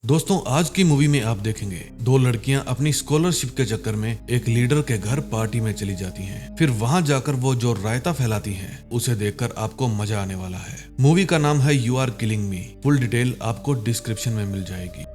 दोस्तों, आज की मूवी में आप देखेंगे दो लड़कियां अपनी स्कॉलरशिप के चक्कर में एक लीडर के घर पार्टी में चली जाती हैं। फिर वहां जाकर वो जो रायता फैलाती हैं उसे देखकर आपको मजा आने वाला है। मूवी का नाम है you are killing me. Full detail आपको डिस्क्रिप्शन में मिल जाएगी।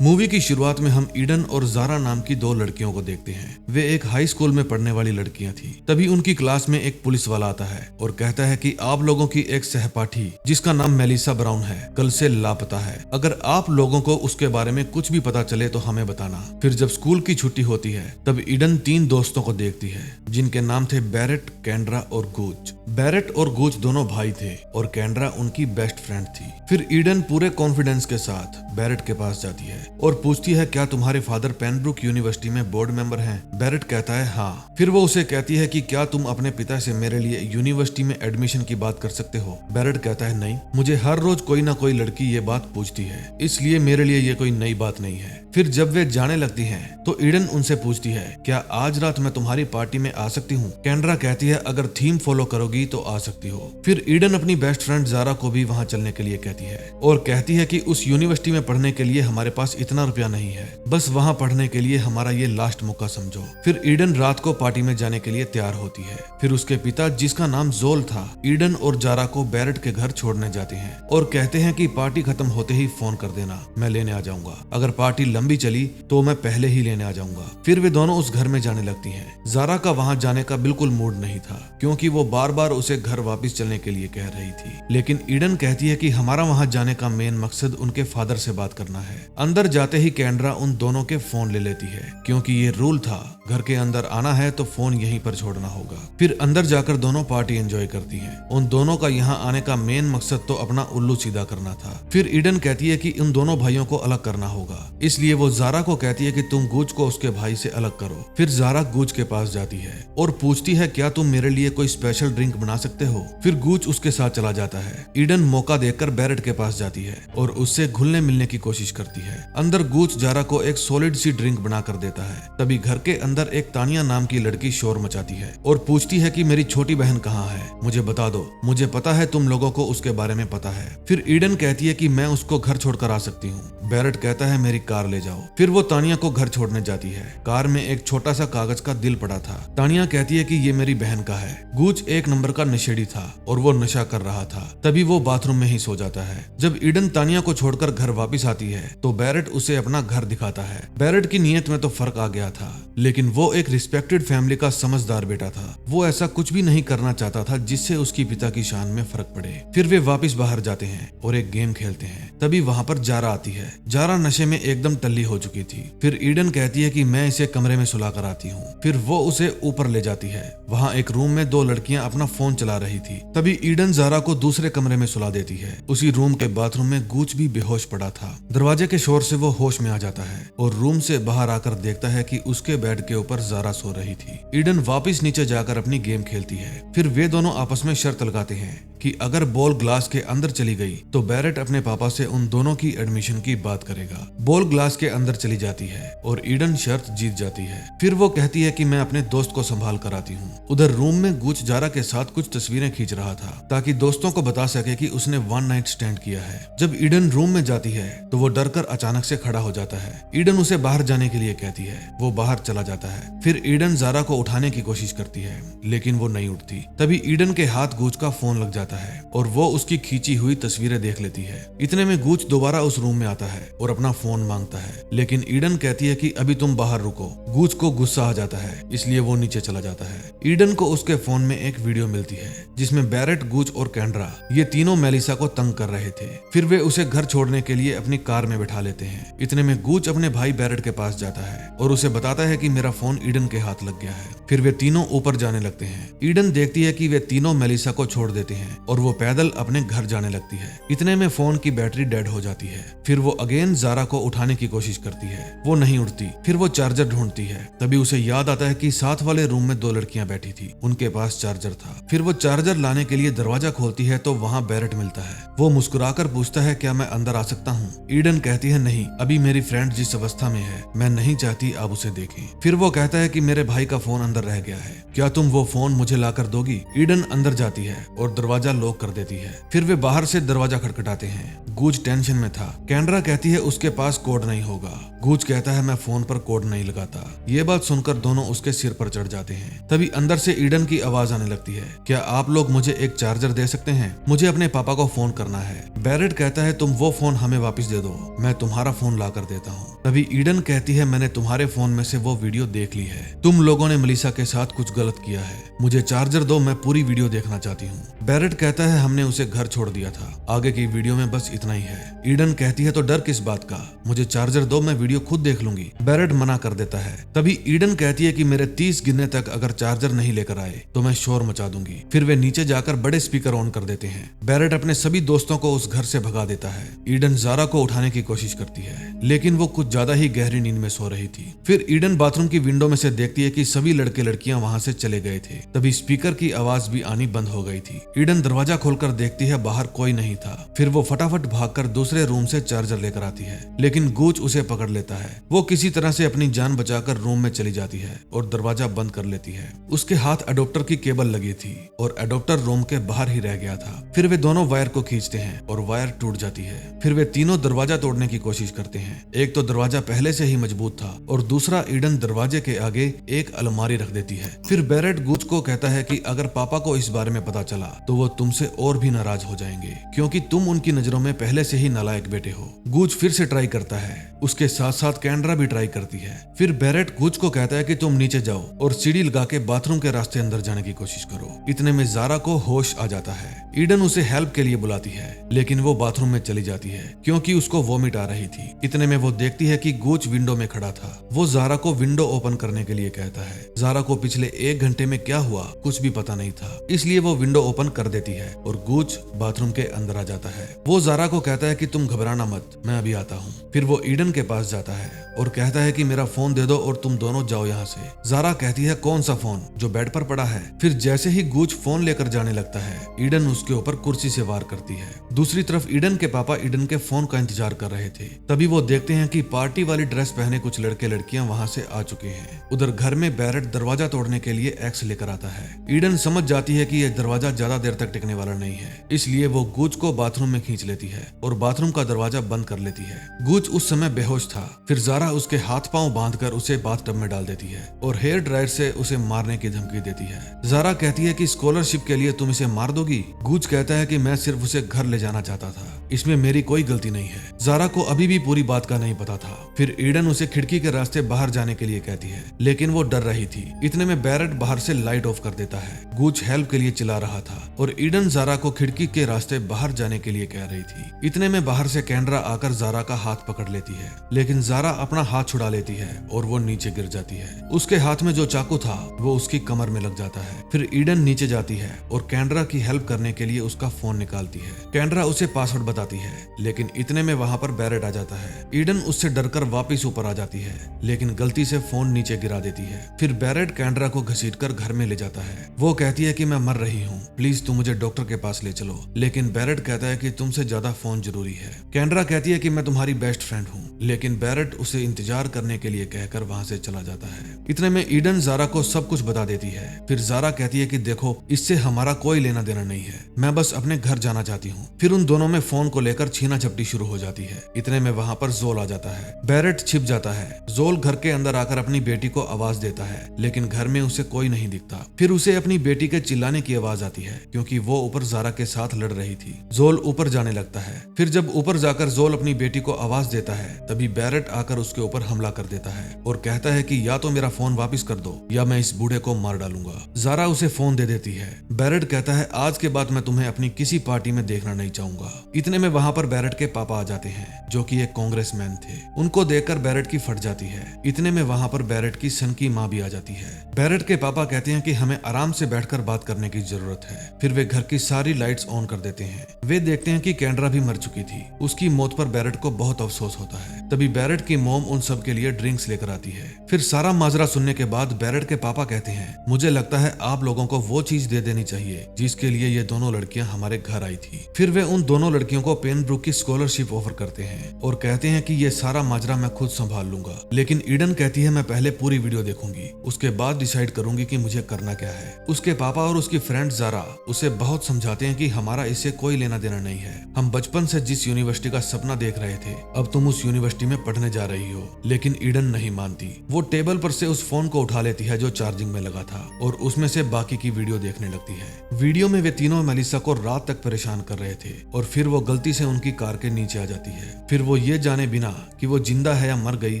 मूवी की शुरुआत में हम ईडन और जारा नाम की दो लड़कियों को देखते हैं। वे एक हाई स्कूल में पढ़ने वाली लड़कियां थी। तभी उनकी क्लास में एक पुलिस वाला आता है और कहता है कि आप लोगों की एक सहपाठी जिसका नाम मेलिसा ब्राउन है कल से लापता है। अगर आप लोगों को उसके बारे में कुछ भी पता चले तो हमें बताना। फिर जब स्कूल की छुट्टी होती है तब ईडन तीन दोस्तों को देखती है जिनके नाम थे बैरेट, कैंड्रा और गूच। बैरेट और गूच दोनों भाई थे और कैंड्रा उनकी बेस्ट फ्रेंड थी। फिर ईडन पूरे कॉन्फिडेंस के साथ बैरेट के पास जाती है और पूछती है, क्या तुम्हारे फादर पेनब्रुक यूनिवर्सिटी में बोर्ड मेंबर हैं? बैरेट कहता है हाँ। फिर वो उसे कहती है कि क्या तुम अपने पिता से मेरे लिए यूनिवर्सिटी में एडमिशन की बात कर सकते हो? बैरेट कहता है नहीं, मुझे हर रोज कोई ना कोई लड़की ये बात पूछती है, इसलिए मेरे लिए ये कोई नई बात नहीं है। फिर जब वे जाने लगती हैं तो ईडन उनसे पूछती है, क्या आज रात मैं तुम्हारी पार्टी में आ सकती हूँ? कैंड्रा कहती है, अगर थीम फॉलो करोगी तो आ सकती हो। फिर ईडन अपनी बेस्ट फ्रेंड जारा को भी वहाँ चलने के लिए कहती है और कहती है कि उस यूनिवर्सिटी में पढ़ने के लिए हमारे पास इतना रुपया नहीं है, बस वहाँ पढ़ने के लिए हमारा ये लास्ट मौका समझो। फिर ईडन रात को पार्टी में जाने के लिए तैयार होती है। फिर उसके पिता जिसका नाम जोल था ईडन और जारा को बैरेट के घर छोड़ने जाते हैं और कहते हैं कि पार्टी खत्म होते ही फोन कर देना, मैं लेने आ जाऊंगा। अगर पार्टी लंबी चली तो मैं पहले ही लेने आ जाऊंगा। फिर वे दोनों उस घर में जाने लगती हैं। जारा का वहां जाने का बिल्कुल मूड नहीं था क्योंकि वो बार बार उसे घर वापस चलने के लिए कह रही थी, लेकिन ईडन कहती है कि हमारा वहां जाने का मेन मकसद उनके फादर से बात करना है। अंदर जाते ही कैंड्रा उन दोनों के फोन ले लेती है क्योंकि ये रूल था, घर के अंदर आना है तो फोन यहीं पर छोड़ना होगा। फिर अंदर जाकर दोनों पार्टी एंजॉय करती हैं। उन दोनों का यहाँ आने का मेन मकसद तो अपना उल्लू सीधा करना था। फिर ईडन कहती है कि उन दोनों भाइयों को अलग करना होगा, इसलिए वो जारा को कहती है कि तुम गूच को उसके भाई से अलग करो। फिर जारा गूच के पास जाती है और पूछती है, क्या तुम मेरे लिए कोई स्पेशल ड्रिंक बना सकते हो? फिर गूच उसके साथ चला जाता है। ईडन मौका देखकर बैरेट के पास जाती है और उससे घुलने मिलने की कोशिश करती है। अंदर गूच जारा को एक सॉलिड सी ड्रिंक बना कर देता है। तभी घर के अंदर एक तानिया नाम की लड़की शोर मचाती है और पूछती है कि मेरी छोटी बहन कहाँ है, मुझे बता दो, मुझे पता है तुम लोगों को उसके बारे में पता है। फिर ईडन कहती है कि मैं उसको घर छोड़कर आ सकती हूँ। बैरेट कहता है मेरी कार ले जाओ। फिर वो तानिया को घर छोड़ने जाती है। कार में एक छोटा सा कागज का दिल पड़ा था। तानिया कहती है कि ये मेरी बहन का है। गूच एक नंबर का नशेड़ी था और वो नशा कर रहा था। तभी वो बाथरूम में ही सो जाता है। जब ईडन तानिया को छोड़कर घर वापस आती है तो बैरेट उसे अपना घर दिखाता है। बैरेट की नीयत में तो फर्क आ गया था, लेकिन वो एक रिस्पेक्टेड फैमिली का समझदार बेटा था। वो ऐसा कुछ भी नहीं करना चाहता था जिससे उसकी पिता की शान में फर्क पड़े। फिर वे वापस बाहर जाते हैं और एक गेम खेलते हैं। तभी वहाँ पर जारा आती है। जारा नशे में एकदम टल्ली हो चुकी थी। फिर ईडन कहती है कि मैं इसे कमरे में सुला कर आती हूँ। फिर वो उसे ऊपर ले जाती है। वहाँ एक रूम में दो लड़कियां अपना फोन चला रही थी। तभी ईडन जारा को दूसरे कमरे में सुला देती है। उसी रूम के बाथरूम में गूच भी बेहोश पड़ा था। दरवाजे के शोर से वो होश में आ जाता है और रूम से बाहर आकर देखता है कि उसके बेड के ऊपर जारा सो रही थी। ईडन वापस नीचे जाकर अपनी गेम खेलती है। फिर वे दोनों आपस में शर्त लगाते हैं कि अगर बॉल ग्लास के अंदर चली गई तो बैरेट अपने पापा से उन दोनों की एडमिशन की बात करेगा। बॉल ग्लास के अंदर चली जाती है और ईडन शर्त जीत जाती है। फिर वो कहती है कि मैं अपने दोस्त को संभाल कर आती हूँ। उधर रूम में गूच जारा के साथ कुछ तस्वीरें खींच रहा था ताकि दोस्तों को बता सके कि उसने वन नाइट स्टैंड किया है। जब ईडन रूम में जाती है तो वो डरकर अचानक से खड़ा हो जाता है। ईडन उसे बाहर जाने के लिए कहती है। वो बाहर चला जाता है। फिर ईडन जारा को उठाने की कोशिश करती है लेकिन वो नहीं उठती। तभी ईडन के हाथ गूच का फोन लग जाता है और वो उसकी खींची हुई तस्वीरें देख लेती है। इतने में गूच दोबारा उस रूम में आता है और अपना फोन मांगता है, लेकिन ईडन कहती है कि अभी तुम बाहर रुको। गूच को गुस्सा आ जाता है, इसलिए वो नीचे चला जाता है। ईडन को उसके फोन में एक वीडियो मिलती है जिसमें बैरेट, गूच और कैंड्रा ये तीनों मेलिसा को तंग कर रहे थे। फिर वे उसे घर छोड़ने के लिए अपनी कार में बैठा लेते हैं। इतने में गूच अपने भाई बैरेट के पास जाता है और उसे बताता है कि मेरा फोन ईडन के हाथ लग गया है। फिर वे तीनों ऊपर जाने लगते हैं। ईडन देखती है कि वे तीनों मेलिसा को छोड़ देते हैं और वो पैदल अपने घर जाने लगती है। इतने में फोन की बैटरी डेड हो जाती है। फिर वो अगेन जारा को उठाने की कोशिश करती है, वो नहीं उठती। फिर वो चार्जर ढूंढती है। तभी उसे याद आता है कि साथ वाले रूम में दो लड़कियां बैठी थी, उनके पास चार्जर था। फिर वो चार्जर लाने के लिए दरवाजा खोलती है तो वहाँ बैरेट मिलता है। वो मुस्कुराकर पूछता है, क्या मैं अंदर आ सकता हूँ? ईडन कहती है, नहीं, अभी मेरी फ्रेंड जिस अवस्था में है मैं नहीं चाहती आप उसे देखें। फिर वो कहता है कि मेरे भाई का फोन अंदर रह गया है, क्या तुम वो फोन मुझे लाकर दोगी? ईडन अंदर जाती है और दरवाजा लॉक कर देती है। फिर वे बाहर से दरवाजा खटखटाते हैं। गूच गूज टेंशन में था। कैंड्रा कहती है उसके पास कोड नहीं होगा। गूज कहता है मैं फोन पर कोड नहीं लगाता। ये बात सुनकर दोनों उसके सिर पर चढ़ जाते हैं। तभी अंदर से ईडन की आवाज आने लगती है, क्या आप लोग मुझे एक चार्जर दे सकते हैं? मुझे अपने पापा को फोन करना है। बैरेट कहता है तुम वो फोन हमें वापस दे दो, मैं तुम्हारा फोन ला कर देता हूँ। तभी ईडन कहती है मैंने तुम्हारे फोन में से वो वीडियो देख ली है, तुम लोगों ने मेलिसा के साथ कुछ गलत किया है, मुझे चार्जर दो, मैं पूरी वीडियो देखना चाहती हूँ। बैरेट कहता है हमने उसे घर छोड़ दिया था, आगे की वीडियो में बस इतना ही है। ईडन कहती है तो डर किस बात का, मुझे चार्जर दो, मैं वीडियो खुद देख लूंगी। बैरेट मना कर देता है। तभी ईडन कहती है कि मेरे 30 गिनने तक अगर चार्जर नहीं लेकर आए तो मैं शोर मचा दूंगी। फिर वे नीचे जाकर बड़े स्पीकर ऑन कर देते हैं। बैरेट अपने सभी दोस्तों को उस घर से भगा देता है। ईडन जारा को उठाने की कोशिश करती है लेकिन वो कुछ ज्यादा ही गहरी नींद में सो रही थी। फिर ईडन बाथरूम की विंडो में से देखती है कि सभी लड़के लड़कियां वहां से चले गए थे। तभी स्पीकर की आवाज भी आनी बंद हो गई थी। ईडन दरवाजा खोलकर देखती है बाहर कोई नहीं था। फिर वो फटाफट भागकर दूसरे रूम से चार्जर लेकर आती है लेकिन गूच उसे पकड़ लेता है। वो किसी तरह से अपनी जान बचाकर रूम में चली जाती है और दरवाजा बंद कर लेती है। उसके हाथ अडोप्टर की केबल लगी थी और अडोप्टर रूम के बाहर ही रह गया था। फिर वे दोनों वायर को खींचते हैं और वायर टूट जाती है। फिर वे तीनों दरवाजा तोड़ने की कोशिश करते हैं। एक तो दरवाजा पहले से ही मजबूत था और दूसरा ईडन दरवाजे के आगे एक अलमारी रख देती है। फिर बैरेट गूच को कहता है कि अगर पापा को इस बारे में पता चला तो वो तुमसे और भी नाराज हो जाएंगे क्योंकि तुम उनकी नजरों में पहले से ही नालायक बेटे हो। गूच फिर से ट्राई करता है, उसके साथ साथ कैंड्रा भी ट्राई करती है। फिर बैरेट गूच को कहता है कि तुम नीचे जाओ और सीढ़ी लगा के बाथरूम के रास्ते अंदर जाने की कोशिश करो। इतने में जारा को होश आ जाता है। ईडन उसे हेल्प के लिए बुलाती है लेकिन वो बाथरूम में चली जाती है क्योंकि उसको वोमिट आ रही थी। इतने में वो देखती है कि गूच विंडो में खड़ा था। वो जारा को विंडो ओपन करने के लिए कहता है। जारा को पिछले 1 घंटे में क्या हुआ कुछ भी पता नहीं था, इसलिए वो विंडो ओपन कर देती है और गूच बाथरूम के अंदर आ जाता है। वो जारा को कहता है कि तुम घबराना मत, मैं अभी आता हूँ। फिर वो ईडन के पास जाता है और कहता है कि मेरा फोन दे दो और तुम दोनों जाओ यहाँ से। जारा कहती है कौन सा फोन, जो बेड पर पड़ा है। फिर जैसे ही गूच फोन लेकर जाने लगता है ईडन उसके ऊपर कुर्सी से वार करती है। दूसरी तरफ ईडन के पापा ईडन के फोन का इंतजार कर रहे थे। तभी वो देखते हैं कि पार्टी वाली ड्रेस पहने कुछ लड़के लड़कियां वहां से आ चुके हैं। उधर घर में बैरेट दरवाजा तोड़ने के लिए एक्स लेकर आता है। ईडन समझ जाती है कि यह दरवाजा ज्यादा देर तक टिकने वाला नहीं है, इसलिए वो गूच को बाथरूम में खींच लेती है और बाथरूम का दरवाजा बंद कर लेती है। गूच उस समय बेहोश था। फिर जारा उसके हाथ पांव बांधकर उसे बाथटब में डाल देती है और हेयर ड्रायर से उसे मारने की धमकी देती है। जारा कहती है कि स्कॉलरशिप के लिए तुम इसे मार दोगी। गूच कहता है कि मैं सिर्फ उसे घर ले जाना चाहता था, इसमें मेरी कोई गलती नहीं है। जारा को अभी भी पूरी बात का नहीं पता था। फिर ईडन उसे खिड़की के रास्ते बाहर जाने के लिए कहती है लेकिन वो डर रही थी। इतने में बैरेट बाहर से लाइट ऑफ कर देता है। गूच हेल्प के लिए चिल्ला रहा था और ईडन जारा को खिड़की के रास्ते बाहर जाने के लिए कह रही थी। इतने में बाहर से कैंड्रा आकर जारा का हाथ पकड़ लेती है लेकिन जारा अपना हाथ छुड़ा लेती है और वो नीचे गिर जाती है। उसके हाथ में जो चाकू था वो उसकी कमर में लग जाता है। फिर ईडन नीचे जाती है और कैंड्रा की हेल्प करने के लिए उसका फोन निकालती है। कैंड्रा उसे पासवर्ड बताती है लेकिन इतने में वहां पर बैरेट आ जाता है। ईडन उससे डरकर वापस ऊपर आ जाती है लेकिन गलती से फोन नीचे गिरा देती है। फिर बैरेट कैंड्रा को घसीटकर घर में ले जाता है। वो कहती है कि मैं मर रही हूँ, प्लीज तुम मुझे डॉक्टर के पास ले चलो। लेकिन बैरेट कहता है कि तुमसे ज्यादा फोन जरूरी है। कैंड्रा कहती है कि मैं तुम्हारी बेस्ट फ्रेंड हूँ लेकिन बैरेट उसे इंतजार करने के लिए कहकर वहां से चला जाता है। इतने में ईडन जारा को सब कुछ बता देती है। फिर जारा कहती है कि देखो इससे हमारा कोई लेना देना नहीं है, मैं बस अपने घर जाना चाहती हूँ। फिर उन दोनों में फोन को लेकर छीना झपटी शुरू हो जाती है। इतने में वहां पर जोल आ जाता है। बैरेट छिप जाता है। जोल घर के अंदर आकर अपनी बेटी को आवाज देता है लेकिन घर में उसे कोई नहीं दिखता। फिर उसे अपनी बेटी के चिल्लाने की आवाज आती है क्योंकि वो ऊपर जारा के साथ लड़ रही थी। जोल ऊपर जाने लगता है। फिर जब ऊपर जाकर जोल अपनी बेटी को आवाज देता है तभी बैरेट आकर उसके ऊपर हमला कर देता है और कहता है कि या तो मेरा फोन वापस कर दो या मैं इस बूढ़े को मार डालूंगा। जारा उसे फोन दे देती है। बैरेट कहता है आज के बाद मैं तुम्हें अपनी किसी पार्टी में देखना नहीं चाहूंगा। इतने में वहां पर बैरेट के पापा आ जाते हैं जो कि एक कांग्रेसमैन थे। उनको देखकर बैरेट की फट जाती है। इतने में वहां पर बैरेट की सन की माँ भी आ जाती है। बैरेट के पापा कहते हैं कि हमें आराम से बैठकर बात करने की जरूरत है। फिर वे घर की सारी लाइट्स ऑन कर देते हैं। वे देखते हैं कि कैंड्रा भी मर चुकी थी। उसकी मौत पर बैरेट को बहुत अफसोस होता है। तभी बैरेट की मॉम उन सब के लिए ड्रिंक्स लेकर आती है। फिर सारा माजरा सुनने के बाद बैरेट के पापा कहते हैं मुझे लगता है आप लोगों को वो चीज दे देनी चाहिए जिसके लिए ये दोनों लड़कियां हमारे घर आई थी। फिर वे उन दोनों लड़कियों को पेनब्रुक की स्कॉलरशिप ऑफर करते हैं और कहते हैं कि ये सारा माजरा मैं खुद संभाल लूंगा। लेकिन ईडन कहती है मैं पहले पूरी वीडियो देखूंगी, उसके बाद डिसाइड करूंगी कि मुझे करना क्या है। उसके पापा और उसकी फ्रेंड जारा उसे बहुत समझाते हैं कि हमारा इससे कोई लेना देना नहीं है, हम बचपन से जिस यूनिवर्सिटी का सपना देख रहे थे, अब तुम उस यूनिवर्सिटी में पढ़ने जा रही हो। लेकिन ईडन नहीं मानती। वो टेबल पर से उस फोन को उठा लेती है जो चार्जिंग में लगा था और उसमें से बाकी की वीडियो देखने लगती है। वीडियो में वे तीनों मेलिसा को रात तक परेशान कर रहे थे और फिर वो गलती से उनकी कार के नीचे आ जाती है। फिर वो ये जाने बिना कि वो जिंदा है या मर गई,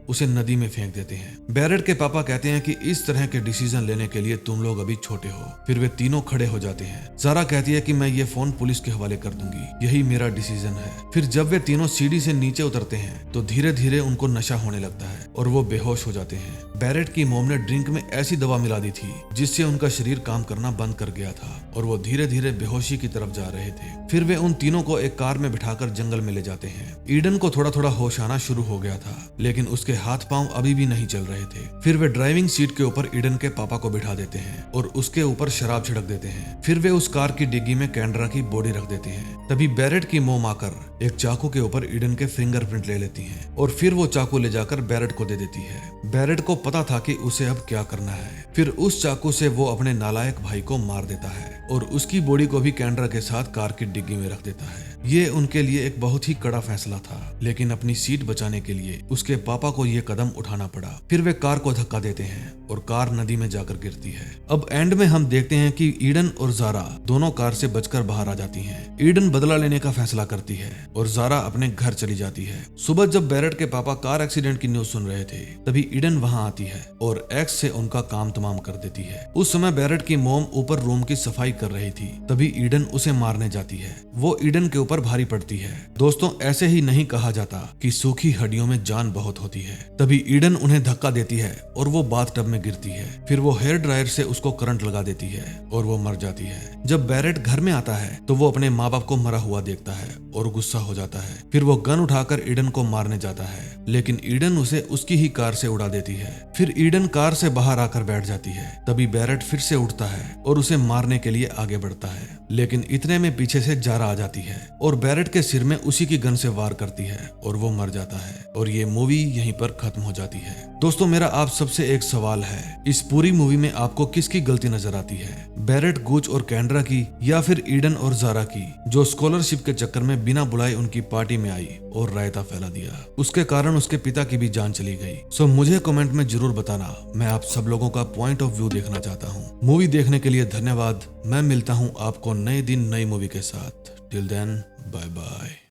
उसे नदी में फेंक देते हैं। बैरेट के पापा कहते हैं कि इस तरह के डिसीजन लेने के लिए तुम लोग अभी छोटे हो। फिर वे तीनों खड़े हो जाते हैं। ज़ारा कहती है कि मैं ये फोन पुलिस के हवाले कर दूंगी, यही मेरा डिसीजन है। फिर जब वे तीनों सीढ़ी से नीचे उतरते हैं तो धीरे धीरे उनको नशा होने लगता है और वो बेहोश हो जाते हैं। बैरेट की मॉम ने ड्रिंक में ऐसी दवा मिला दी थी जिससे उनका शरीर काम करना बंद कर गया था और वो धीरे धीरे बेहोशी की तरफ जा रहे थे। फिर वे उन तीनों को एक कार में बिठाकर जंगल में ले जाते हैं। ईडन को थोड़ा थोड़ा होश आना शुरू हो गया था, लेकिन उसके हाथ पांव अभी भी नहीं चल रहे थे। फिर वे ड्राइविंग सीट के ऊपर ईडन के पापा को बिठा देते हैं और उसके ऊपर शराब छिड़क देते हैं। फिर वे उस कार की डिग्गी में कैंड्रा की बॉडी रख देते हैं। तभी बैरेट की मॉम आकर एक चाकू के ऊपर ईडन के फिंगरप्रिंट ले लेती हैं और फिर वो चाकू ले जाकर बैरेट को दे देती है। बैरेट को पता था कि उसे अब क्या करना है। फिर उस चाकू से वो अपने नालायक भाई को मार देता है और उसकी बॉडी को भी कैंड्रा के साथ कार की डिग्गी में रख देता है। ये उनके लिए एक बहुत ही कड़ा फैसला था, लेकिन अपनी सीट बचाने के लिए उसके पापा को ये कदम उठाना पड़ा। फिर वे कार को धक्का देते हैं और कार नदी में जाकर गिरती है। अब एंड में हम देखते हैं कि ईडन और ज़ारा दोनों कार से बचकर बाहर आ जाती हैं। ईडन बदला लेने का फैसला करती है और ज़ारा अपने घर चली जाती है। सुबह जब बैरेट के पापा कार एक्सीडेंट की न्यूज सुन रहे थे, तभी ईडन वहां आती है और एक्स से उनका काम तमाम कर देती है। उस समय बैरेट की मॉम ऊपर रूम की सफाई कर रही थी, तभी ईडन उसे मारने जाती है। वो ईडन के ऊपर भारी पड़ती है। दोस्तों, ऐसे ही नहीं कहा जाता कि सूखी हड्डियों में जान बहुत होती है। तभी ईडन उन्हें धक्का देती है और वो बाथटब में गिरती है। फिर वो हेयर ड्रायर से उसको करंट लगा देती है और वो मर जाती है। जब बैरेट घर में आता है तो वो अपने माँ बाप को मरा हुआ देखता है और गुस्सा हो जाता है। फिर वो गन उठाकर ईडन को मारने जाता है, लेकिन ईडन उसे उसकी ही कार से उड़ा देती है। फिर ईडन कार से बाहर आकर बैठ जाती है। तभी बैरेट फिर से उठता है और उसे मारने के लिए आगे बढ़ता है, लेकिन इतने में पीछे से ज़ारा आ जाती है और बैरेट के सिर में उसी की गन से वार करती है और वो मर जाता है और ये मूवी यहीं पर खत्म हो जाती है। दोस्तों, मेरा आप सबसे एक सवाल है, इस पूरी मूवी में आपको किसकी गलती नजर आती है? बैरेट, गुच और कैंड्रा की, या फिर ईडन और ज़ारा की, जो स्कॉलरशिप के चक्कर में बिना बुलाए उनकी पार्टी में आई और रायता फैला दिया? उसके कारण उसके पिता की भी जान चली गई। सो मुझे कमेंट में जरूर बताना, मैं आप सब लोगों का पॉइंट ऑफ व्यू देखना चाहता हूँ। मूवी देखने के लिए धन्यवाद। मैं मिलता हूँ आपको नए दिन नई मूवी के साथ। Till then, bye bye.